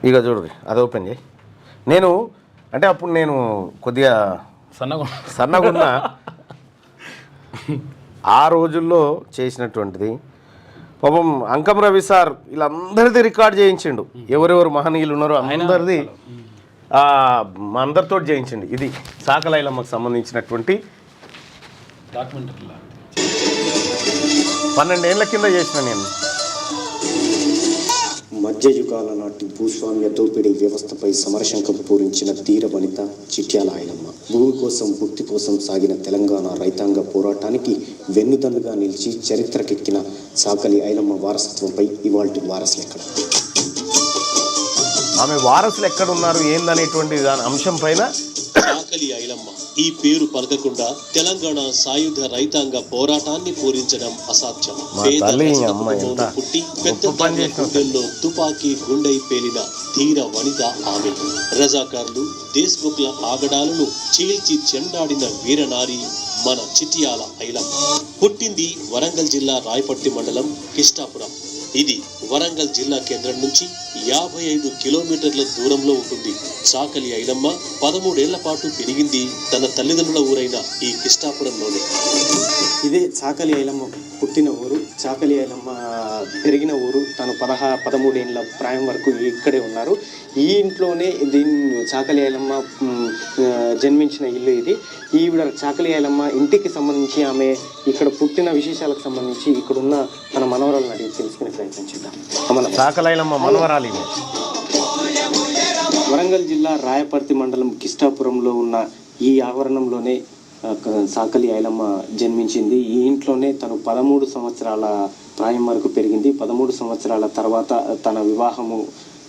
ఇక చూడండి అది ఓపెన్ చేయి. నేను అంటే అప్పుడు నేను కొద్దిగా సన్నగున్న ఆ రోజుల్లో చేసినటువంటిది. పాపం అంకం రవి సార్ వీళ్ళందరిది రికార్డ్ చేయించిండు, ఎవరెవరు మహనీయులు ఉన్నారో అందరిది మా అందరితో చేయించండి. ఇది సాకలైలమ్మకు సంబంధించినటువంటి డాక్యుమెంటరీ 12 ఏళ్ల కింద చేసిన నేను. మధ్యయుగాల నాటి భూస్వామ్య దోపిడీ వ్యవస్థపై సమరశంఖం పూరించిన ధీర వనిత చిట్యాల ఐలమ్మ. భూమి కోసం భుక్తి కోసం సాగిన తెలంగాణ రైతాంగ పోరాటానికి వెన్నుదన్నుగా నిలిచి చరిత్రకెక్కిన సాకలి ఐలమ్మ వారసత్వంపై ఇవాల్టి వారసులు ఎక్కడ, ఆమె వారసులు ఎక్కడున్నారు ఏందనేటువంటి దాని అంశం పైన సాకలి ఐలమ్మ ఈ పేరు పలకకుండా తెలంగాణ సాయుధ రైతాంగ పోరాటాన్ని పూరించడం అసాధ్యం. పుట్టి పెద్ద గుండెల్లో తుపాకీ గుండె పేలిన ధీర వనిత ఆమె. రజాకార్లు దేశ్ముఖ్ల ఆగడాలను చీల్చి చెండాడిన వీరనారి మన చిట్యాల ఐలమ్మ. పుట్టింది వరంగల్ జిల్లా రాయపర్తి మండలం కిష్టాపురం. ఇది వరంగల్ జిల్లా కేంద్రం నుంచి 55 కిలోమీటర్ల దూరంలో ఉంటుంది. సాకలి ఐలమ్మ 13 ఏళ్ల పాటు పెరిగింది తన తల్లిదండ్రుల ఊరైన ఈ కిష్టాపురంలోనే. ఇదే సాకలి ఐలమ్మ పుట్టిన ఊరు, సాకలి ఐలమ్మ పెరిగిన ఊరు. తను 13 ఏళ్ళ ప్రాయం వరకు ఇక్కడే ఉన్నారు. ఈ ఇంట్లోనే సాకలి ఐలమ్మ జన్మించిన ఇల్లు ఇది. ఈవిడ సాకలి ఐలమ్మ ఇంటికి సంబంధించి ఆమె ఇక్కడ పుట్టిన విశేషాలకు సంబంధించి ఇక్కడున్న తన మనవరాలను అడిగి తెలుసుకునే ప్రయత్నం చేద్దాం. సాకలి ఐలమ్మ మనవరాలు. వరంగల్ జిల్లా రాయపర్తి మండలం కిష్టాపురంలో ఉన్న ఈ ఆవరణంలోనే సాకలి ఐలమ్మ జన్మించింది. ఈ ఇంట్లోనే తను 13 సంవత్సరాల ప్రాయం వరకు పెరిగింది. 13 సంవత్సరాల తర్వాత తన వివాహము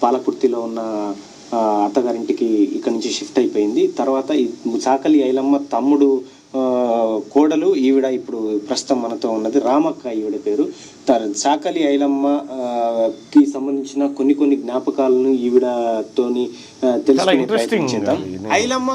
పాలకుర్తిలో ఉన్న అత్తగారింటికి ఇక్కడ నుంచి షిఫ్ట్ అయిపోయింది. తర్వాత సాకలి ఐలమ్మ తమ్ముడు కోడలు ఈవిడ ఇప్పుడు ప్రస్తుతం మనతో ఉన్నది రామక్క, ఈవిడ పేరు. సాకలి ఐలమ్మ కి సంబంధించిన కొన్ని జ్ఞాపకాలను ఈవిడతోని తెలుసుకునే ప్రయత్నం చేద్దాం. ఐలమ్మ